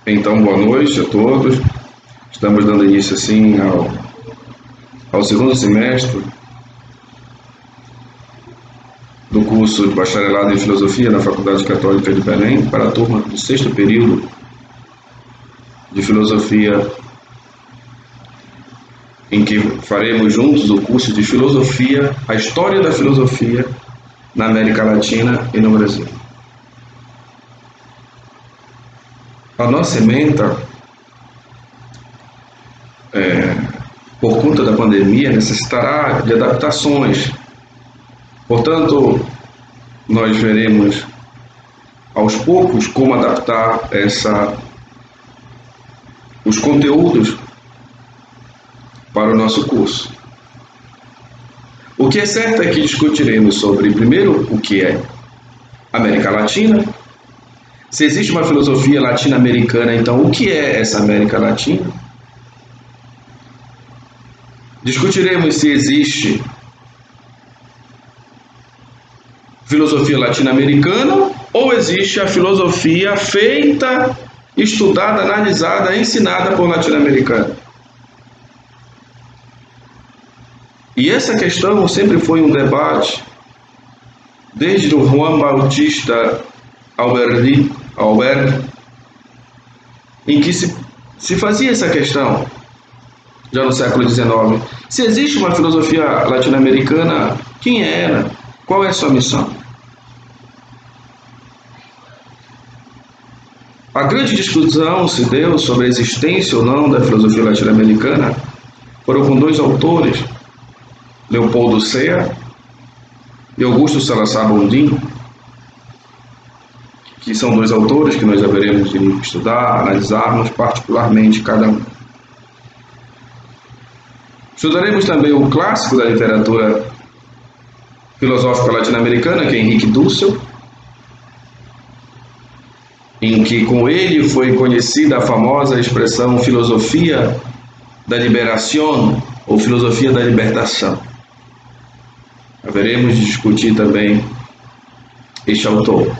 Então, boa noite a todos. Estamos dando início, assim, ao segundo semestre do curso de Bacharelado em Filosofia na Faculdade Católica de Belém, para a turma do sexto período de Filosofia, em que faremos juntos o curso de Filosofia, a História da Filosofia na América Latina e no Brasil. A nossa ementa, por conta da pandemia, necessitará de adaptações. Portanto, nós veremos aos poucos como adaptar os conteúdos para o nosso curso. O que é certo é que discutiremos sobre, primeiro, o que é América Latina. Se existe uma filosofia latino-americana, então o que é essa América Latina? Discutiremos se existe filosofia latino-americana ou existe a filosofia feita, estudada, analisada, ensinada por latino-americanos. E essa questão sempre foi um debate desde o Juan Bautista Alberdi, em que se fazia essa questão, já no século XIX. Se existe uma filosofia latino-americana, quem é ela? Qual é a sua missão? A grande discussão se deu sobre a existência ou não da filosofia latino-americana foram com dois autores, Leopoldo Sea e Augusto Salazar Bondim, que são dois autores que nós haveremos de estudar, analisarmos particularmente cada um. Estudaremos também o clássico da literatura filosófica latino-americana, que é Henrique Dussel, em que com ele foi conhecida a famosa expressão filosofia da liberação ou filosofia da libertação. Haveremos de discutir também este autor.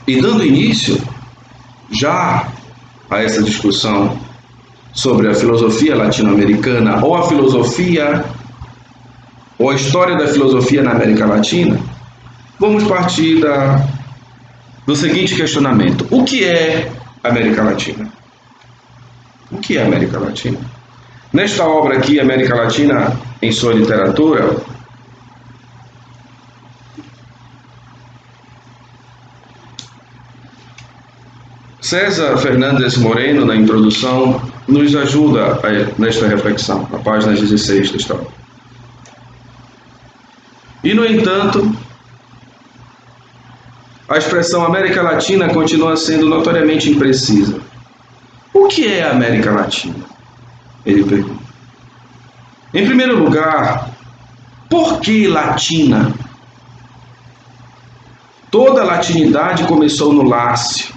E dando início já a essa discussão sobre a filosofia latino-americana ou a filosofia ou a história da filosofia na América Latina, vamos partir do seguinte questionamento: o que é América Latina? O que é América Latina? Nesta obra aqui, América Latina em sua literatura, César Fernandes Moreno, na introdução, nos ajuda nesta reflexão, na página 16 desta obra. E, no entanto, a expressão América Latina continua sendo notoriamente imprecisa. O que é a América Latina? Ele pergunta. Em primeiro lugar, por que latina? Toda a latinidade começou no Lácio,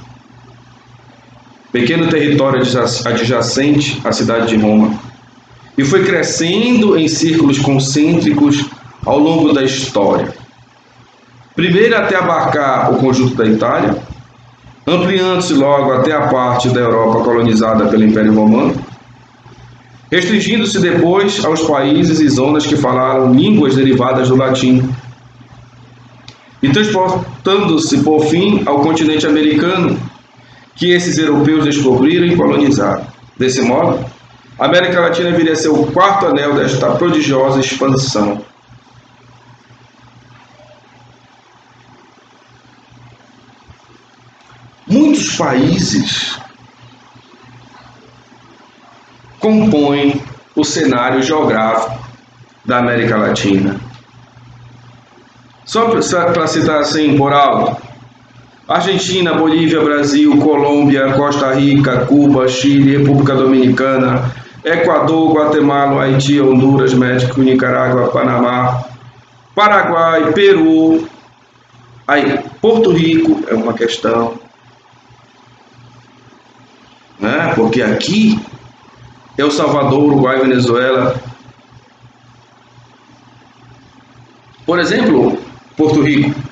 pequeno território adjacente à cidade de Roma, e foi crescendo em círculos concêntricos ao longo da história. Primeiro até abarcar o conjunto da Itália, ampliando-se logo até a parte da Europa colonizada pelo Império Romano, restringindo-se depois aos países e zonas que falaram línguas derivadas do latim, e transportando-se, por fim, ao continente americano, que esses europeus descobriram e colonizaram. Desse modo, a América Latina viria a ser o quarto anel desta prodigiosa expansão. Muitos países compõem o cenário geográfico da América Latina. Só para citar assim por alto: Argentina, Bolívia, Brasil, Colômbia, Costa Rica, Cuba, Chile, República Dominicana, Equador, Guatemala, Haiti, Honduras, México, Nicarágua, Panamá, Paraguai, Peru, aí, Porto Rico é uma questão, né? Porque aqui El Salvador, Uruguai, Venezuela. Por exemplo, Porto Rico.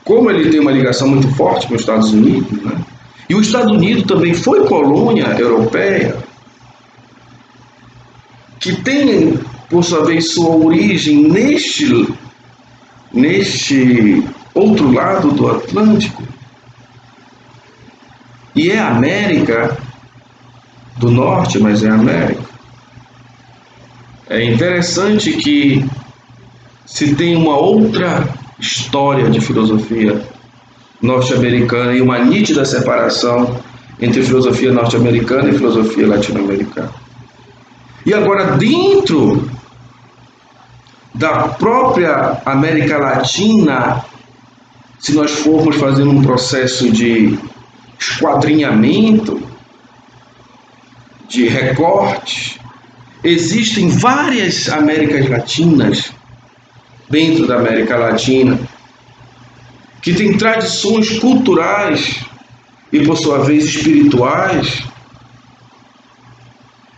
como ele tem uma ligação muito forte com os Estados Unidos, né? E os Estados Unidos também foi colônia europeia, que tem, por sua vez, sua origem neste outro lado do Atlântico. E é a América do Norte, mas é a América. É interessante que se tem uma outra história de filosofia norte-americana e uma nítida separação entre filosofia norte-americana e filosofia latino-americana. E agora, dentro da própria América Latina, se nós formos fazendo um processo de esquadrinhamento, de recorte, existem várias Américas Latinas dentro da América Latina que têm tradições culturais e, por sua vez, espirituais,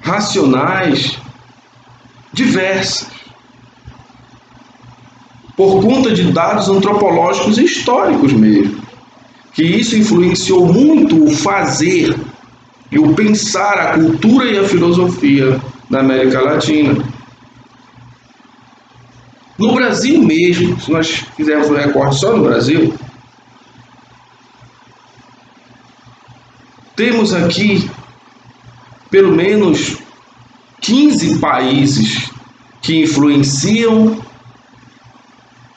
racionais, diversas, por conta de dados antropológicos e históricos mesmo, que isso influenciou muito o fazer e o pensar, a cultura e a filosofia da América Latina. No Brasil mesmo, se nós fizermos um recorte só no Brasil, temos aqui pelo menos 15 países que influenciam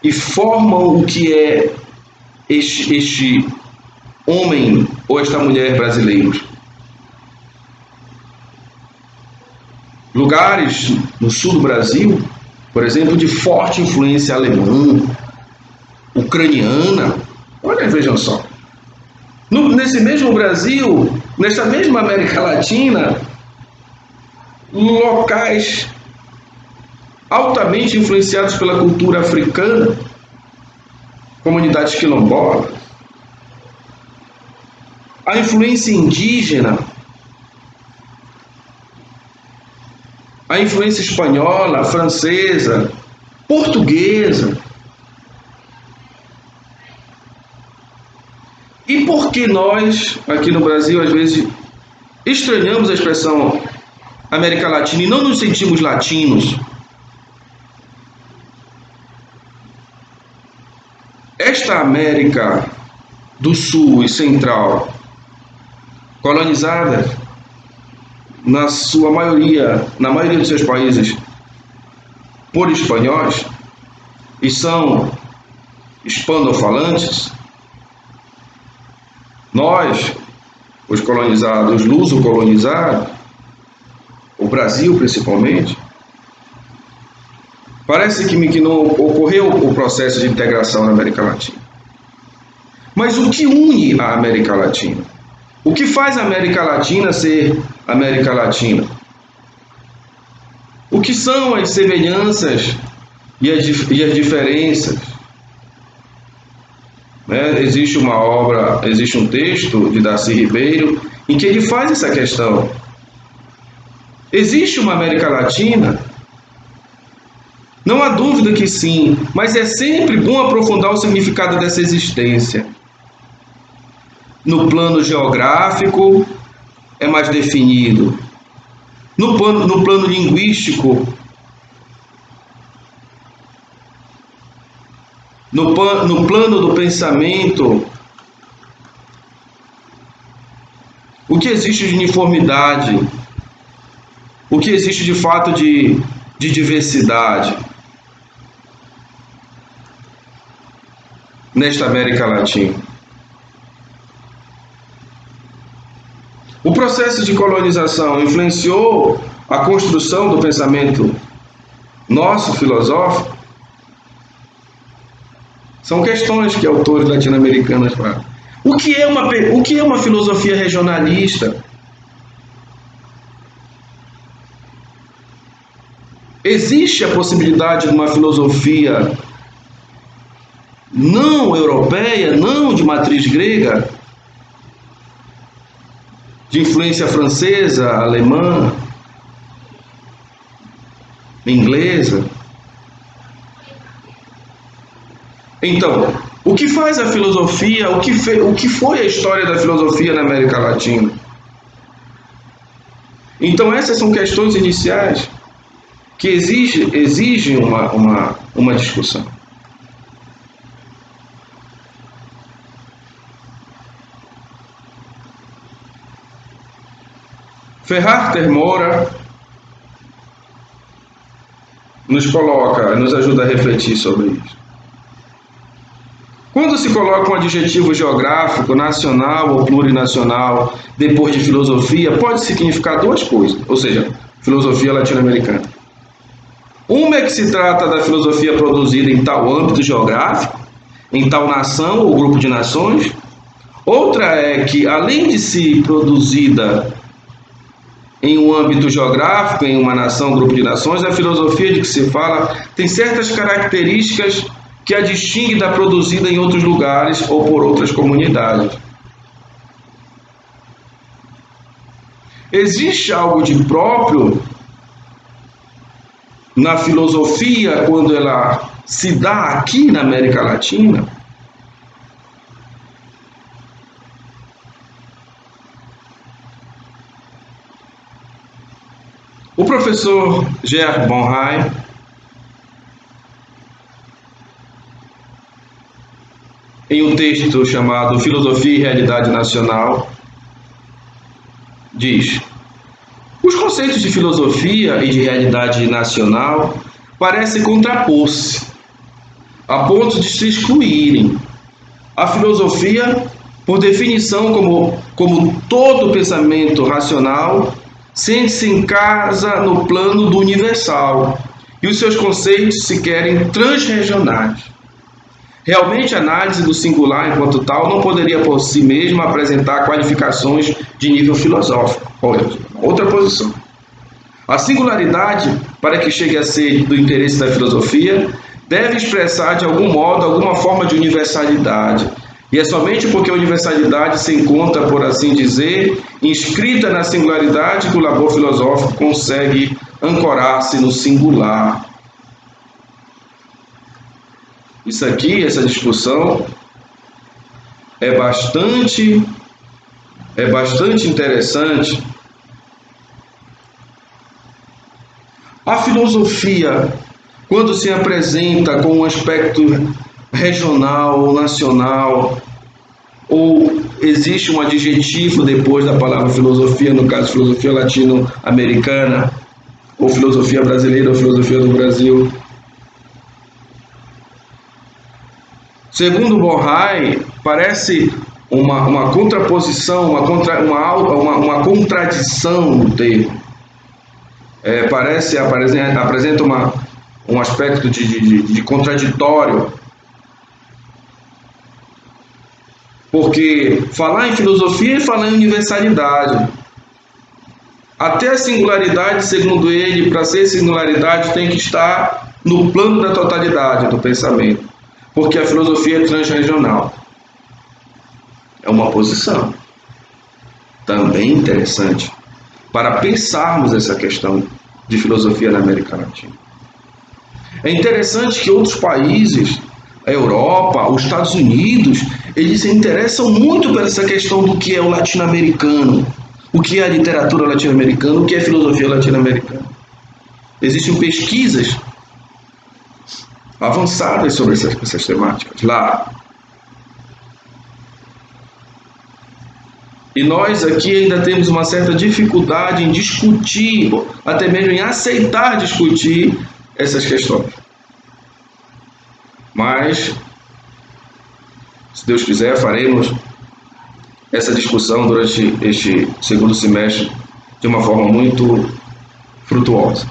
e formam o que é este homem ou esta mulher brasileiros. Lugares no sul do Brasil, por exemplo, de forte influência alemã, ucraniana. Olha, vejam só. Nesse mesmo Brasil, nessa mesma América Latina, locais altamente influenciados pela cultura africana, comunidades quilombolas, a influência indígena, a influência espanhola, francesa, portuguesa. E por que nós, aqui no Brasil, às vezes estranhamos a expressão América Latina e não nos sentimos latinos? Esta América do Sul e Central, colonizada na sua maioria, na maioria dos seus países, por espanhóis, e são hispanofalantes, nós, os colonizados, os luso-colonizados, o Brasil principalmente, parece que não ocorreu o processo de integração na América Latina. Mas o que une a América Latina? O que faz a América Latina ser América Latina? O que são as semelhanças e as diferenças? Existe uma obra, existe um texto de Darcy Ribeiro em que ele faz essa questão. Existe uma América Latina? Não há dúvida que sim, mas é sempre bom aprofundar o significado dessa existência. No plano geográfico é mais definido. No plano linguístico, no plano do pensamento, o que existe de uniformidade, o que existe de fato de diversidade nesta América Latina. O processo de colonização influenciou a construção do pensamento nosso filosófico? São questões que autores latino-americanos falam. O que é uma filosofia regionalista? Existe a possibilidade de uma filosofia não europeia, não de matriz grega, de influência francesa, alemã, inglesa? Então, O que faz a filosofia, o que foi a história da filosofia na América Latina? Então essas são questões iniciais que exigem uma discussão. Ferrarter Moura nos ajuda a refletir sobre isso. Quando se coloca um adjetivo geográfico, nacional ou plurinacional, depois de filosofia, pode significar duas coisas, ou seja, filosofia latino-americana. Uma é que se trata da filosofia produzida em tal âmbito geográfico, em tal nação ou grupo de nações. Outra é que, além de ser produzida em um âmbito geográfico, em uma nação, grupo de nações, a filosofia de que se fala tem certas características que a distingue da produzida em outros lugares ou por outras comunidades. Existe algo de próprio na filosofia quando ela se dá aqui na América Latina? O professor Gerd Bonheim, em um texto chamado Filosofia e Realidade Nacional, diz: os conceitos de filosofia e de realidade nacional parecem contrapor-se, a ponto de se excluírem. A filosofia, por definição, como todo pensamento racional, sente-se em casa no plano do universal, e os seus conceitos se querem transregionais. Realmente, a análise do singular enquanto tal não poderia por si mesma apresentar qualificações de nível filosófico. Outra posição. A singularidade, para que chegue a ser do interesse da filosofia, deve expressar de algum modo alguma forma de universalidade. E é somente porque a universalidade se encontra, por assim dizer, inscrita na singularidade que o labor filosófico consegue ancorar-se no singular. Isso aqui, essa discussão, é bastante interessante. A filosofia, quando se apresenta com um aspecto regional ou nacional, ou existe um adjetivo depois da palavra filosofia, no caso filosofia latino-americana, ou filosofia brasileira, ou filosofia do Brasil. Segundo Bonheim, parece uma contraposição, uma contradição no termo. Apresenta um aspecto de contraditório, porque falar em filosofia é falar em universalidade. Até a singularidade, segundo ele, para ser singularidade, tem que estar no plano da totalidade do pensamento, porque a filosofia é transregional. É uma posição também interessante para pensarmos essa questão de filosofia na América Latina. É interessante que outros países, a Europa, os Estados Unidos, eles se interessam muito por essa questão do que é o latino-americano, o que é a literatura latino-americana, o que é a filosofia latino-americana. Existem pesquisas avançadas sobre essas temáticas lá. E nós aqui ainda temos uma certa dificuldade em discutir, até mesmo em aceitar discutir essas questões. Mas, se Deus quiser, faremos essa discussão durante este segundo semestre de uma forma muito frutuosa.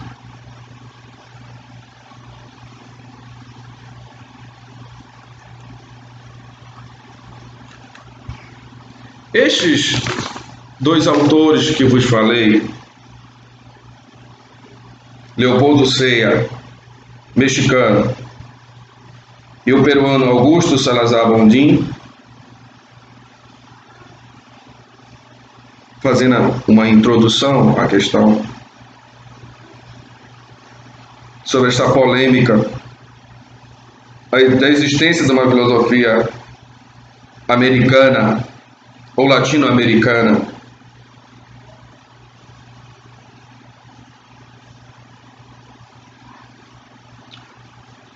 Estes dois autores que vos falei, Leopoldo Sea, mexicano, e o peruano Augusto Salazar Bondim, fazendo uma introdução à questão sobre esta polêmica da existência de uma filosofia americana ou latino-americana.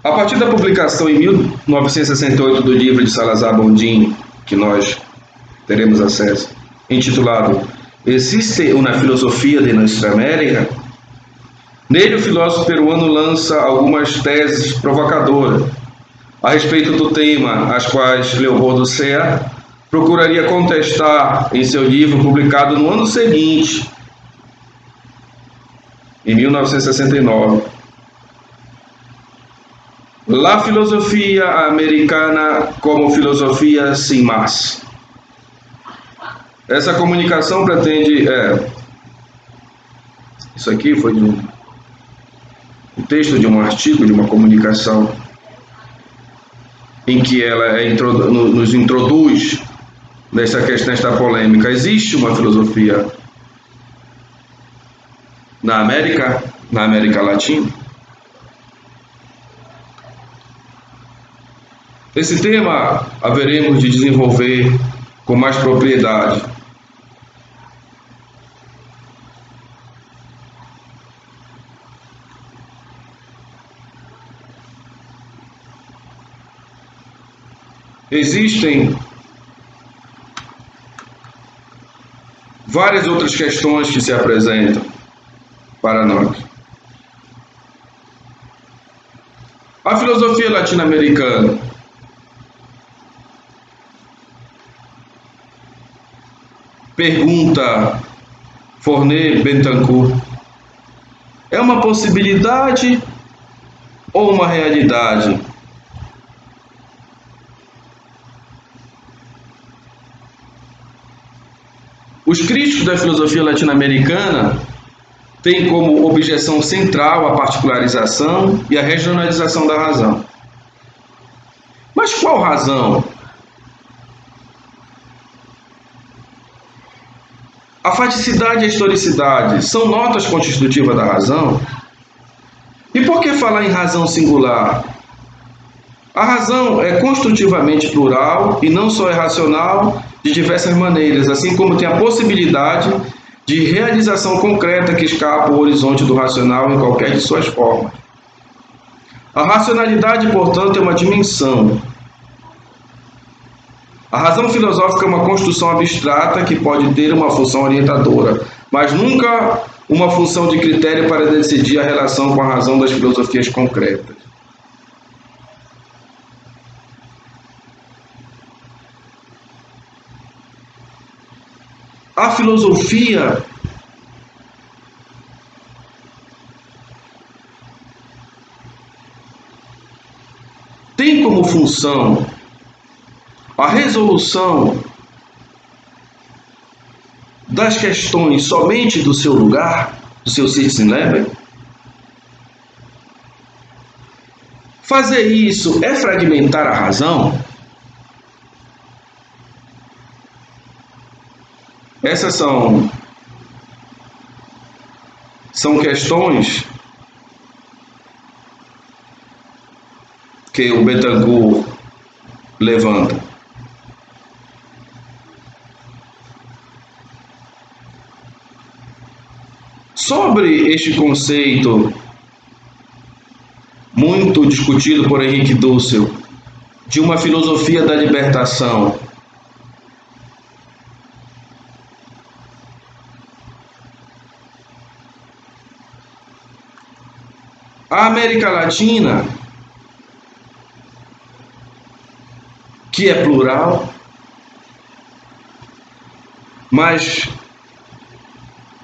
A partir da publicação em 1968 do livro de Salazar Bondim, que nós teremos acesso, intitulado Existe uma filosofia de Nuestra América? Nele, o filósofo peruano lança algumas teses provocadoras a respeito do tema, as quais Leopoldo Sea procuraria contestar em seu livro publicado no ano seguinte, em 1969. La filosofia americana como filosofia sem más. Essa comunicação pretende... isso aqui foi um texto de um artigo, de uma comunicação, em que ela nos introduz nesta polêmica. Existe uma filosofia na América Latina? Esse tema haveremos de desenvolver com mais propriedade. Existem várias outras questões que se apresentam para nós. A filosofia latino-americana pergunta Fornet Bettencourt: é uma possibilidade ou uma realidade? Os críticos da filosofia latino-americana têm como objeção central a particularização e a regionalização da razão. Mas qual razão? A faticidade e a historicidade são notas constitutivas da razão? E por que falar em razão singular? A razão é construtivamente plural e não só é racional de diversas maneiras, assim como tem a possibilidade de realização concreta que escapa ao horizonte do racional em qualquer de suas formas. A racionalidade, portanto, é uma dimensão. A razão filosófica é uma construção abstrata que pode ter uma função orientadora, mas nunca uma função de critério para decidir a relação com a razão das filosofias concretas. A filosofia tem como função a resolução das questões somente do seu lugar, do seu citizen level? Fazer isso é fragmentar a razão? Essas são questões que o Bettencourt levanta. Sobre este conceito muito discutido por Henrique Dussel de uma filosofia da libertação, a América Latina, que é plural, mas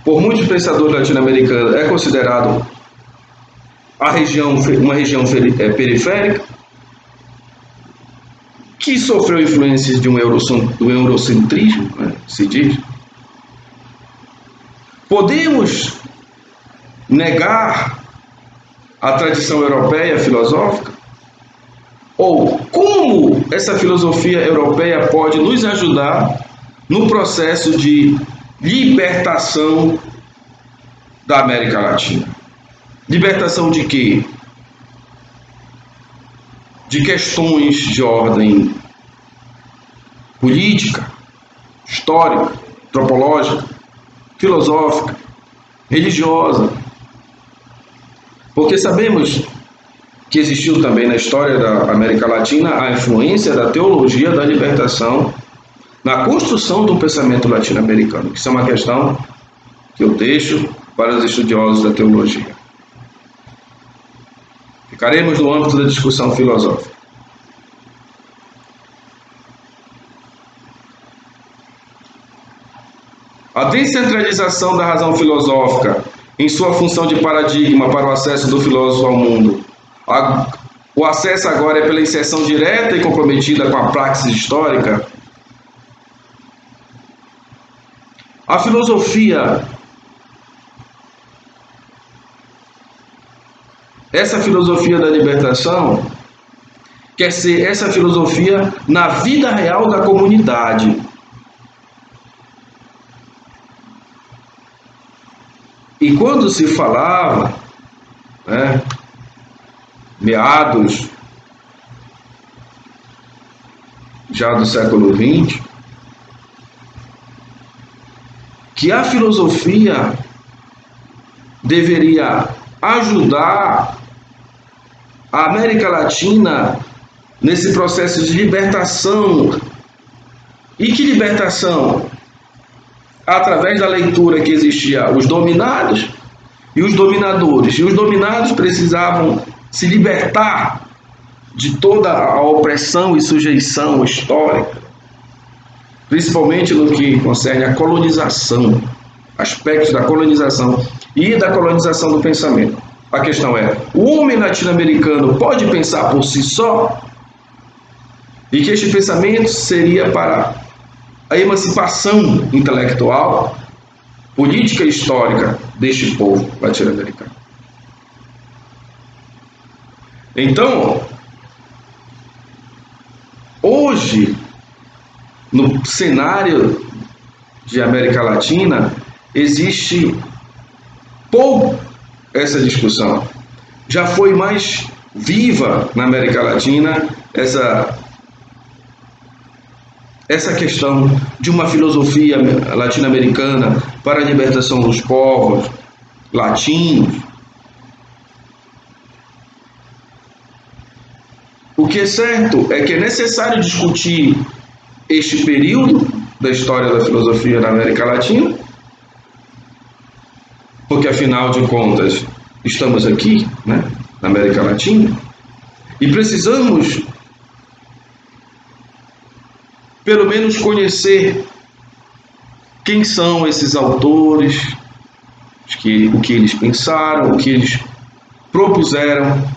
por muitos pensadores latino-americanos é considerado uma região periférica, que sofreu influências do eurocentrismo, né, se diz. Podemos negar a tradição europeia filosófica? Ou como essa filosofia europeia pode nos ajudar no processo de libertação da América Latina? Libertação de quê? de questões de ordem política, histórica, antropológica, filosófica, religiosa. Porque sabemos que existiu também na história da América Latina a influência da teologia da libertação na construção do pensamento latino-americano. Isso é uma questão que eu deixo para os estudiosos da teologia. Ficaremos no âmbito da discussão filosófica. A descentralização da razão filosófica em sua função de paradigma para o acesso do filósofo ao mundo. O acesso agora é pela inserção direta e comprometida com a praxis histórica. A filosofia, essa filosofia da libertação, quer ser essa filosofia na vida real da comunidade. E quando se falava, meados já do século XX, que a filosofia deveria ajudar a América Latina nesse processo de libertação. E que libertação? Através da leitura que existia os dominados e os dominadores. E os dominados precisavam se libertar de toda a opressão e sujeição histórica, principalmente no que concerne a colonização, aspectos da colonização e da colonização do pensamento. A questão é, o homem latino-americano pode pensar por si só? E que este pensamento seria para a emancipação intelectual, política e histórica deste povo latino-americano. Então, hoje, no cenário de América Latina, existe pouco essa discussão. Já foi mais viva na América Latina essa questão de uma filosofia latino-americana para a libertação dos povos latinos. O que é certo é que é necessário discutir este período da história da filosofia na América Latina, porque afinal de contas estamos aqui, na América Latina, e precisamos pelo menos conhecer quem são esses autores, o que eles pensaram, o que eles propuseram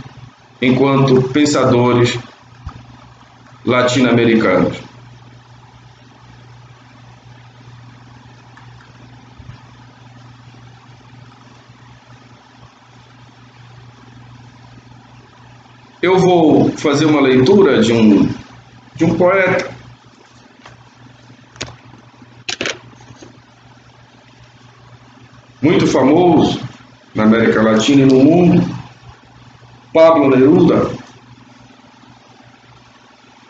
enquanto pensadores latino-americanos. Eu vou fazer uma leitura de um poeta muito famoso na América Latina e no mundo, Pablo Neruda,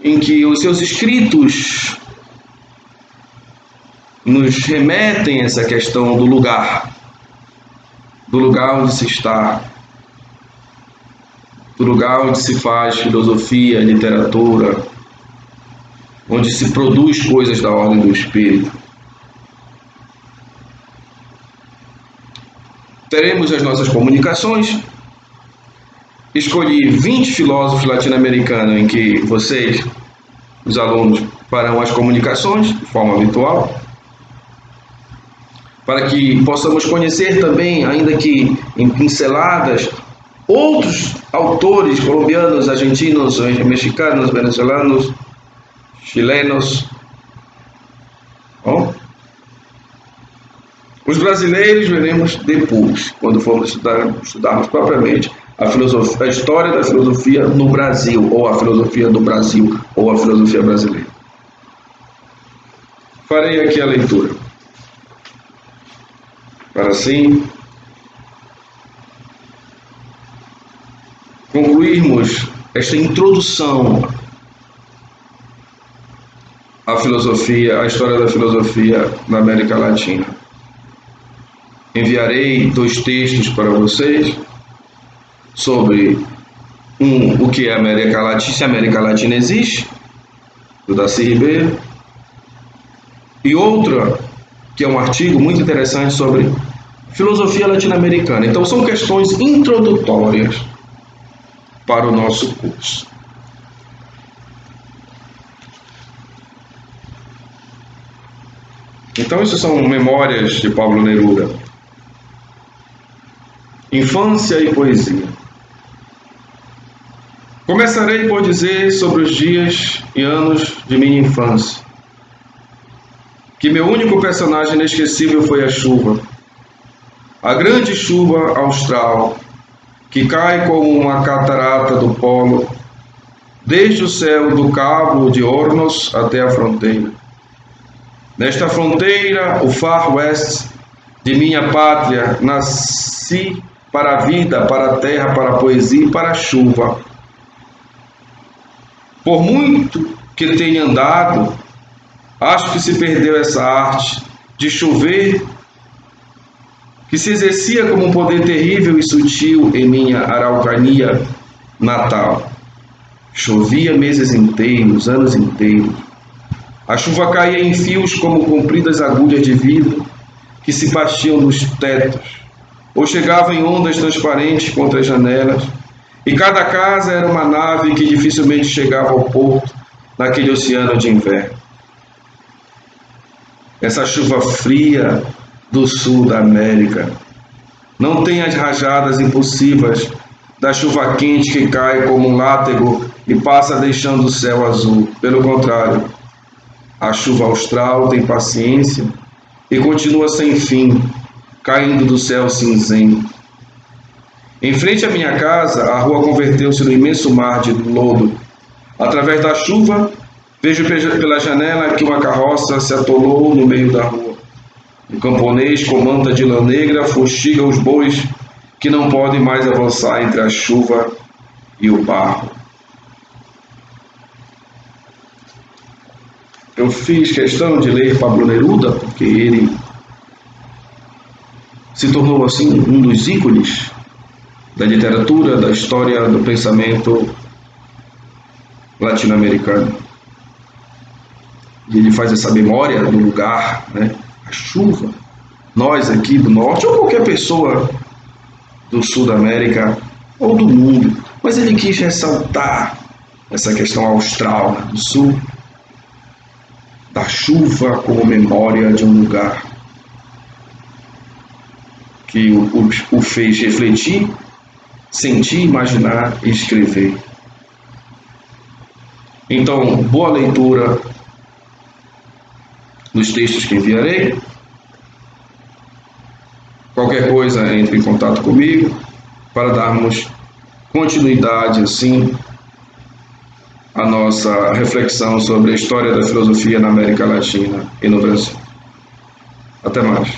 em que os seus escritos nos remetem a essa questão do lugar onde se está, do lugar onde se faz filosofia, literatura, onde se produz coisas da ordem do espírito. Teremos as nossas comunicações. Escolhi 20 filósofos latino-americanos em que vocês, os alunos, farão as comunicações de forma virtual, para que possamos conhecer também, ainda que em pinceladas, outros autores colombianos, argentinos, mexicanos, venezuelanos, chilenos. Bom, os brasileiros veremos depois, quando formos estudarmos propriamente a história da filosofia no Brasil, ou a filosofia do Brasil, ou a filosofia brasileira. Farei aqui a leitura, para assim concluirmos esta introdução à filosofia, à história da filosofia na América Latina. Enviarei 2 textos para vocês sobre o que é a América Latina, se a América Latina existe, do Darcy Ribeiro, e outra que é um artigo muito interessante sobre filosofia latino-americana. Então são questões introdutórias para o nosso curso. Então isso são memórias de Pablo Neruda. Infância e poesia. Começarei por dizer sobre os dias e anos de minha infância, que meu único personagem inesquecível foi a chuva, a grande chuva austral, que cai como uma catarata do polo, desde o céu do Cabo de Hornos até a fronteira. Nesta fronteira, o Far West de minha pátria, nasci para a vida, para a terra, para a poesia e para a chuva. Por muito que tenha andado, acho que se perdeu essa arte de chover, que se exercia como um poder terrível e sutil em minha Araucania natal. Chovia meses inteiros, anos inteiros. A chuva caía em fios como compridas agulhas de vidro que se bastiam nos tetos, ou chegava em ondas transparentes contra as janelas, e cada casa era uma nave que dificilmente chegava ao porto naquele oceano de inverno. Essa chuva fria do sul da América não tem as rajadas impulsivas da chuva quente que cai como um látego e passa deixando o céu azul. Pelo contrário, a chuva austral tem paciência e continua sem fim, caindo do céu cinzento. Em frente à minha casa, a rua converteu-se no imenso mar de lodo. Através da chuva, vejo pela janela que uma carroça se atolou no meio da rua. Um camponês com manta de lã negra fustiga os bois que não podem mais avançar entre a chuva e o barro. Eu fiz questão de ler Pablo Neruda porque ele se tornou assim um dos ícones da literatura, da história, do pensamento latino-americano. E ele faz essa memória do lugar, né? A chuva. Nós aqui do norte, ou qualquer pessoa do sul da América ou do mundo, mas ele quis ressaltar essa questão austral, né, do sul, da chuva como memória de um lugar que o fez refletir, sentir, imaginar e escrever. Então, boa leitura nos textos que enviarei. Qualquer coisa, entre em contato comigo para darmos continuidade, assim, à nossa reflexão sobre a história da filosofia na América Latina e no Brasil. Até mais.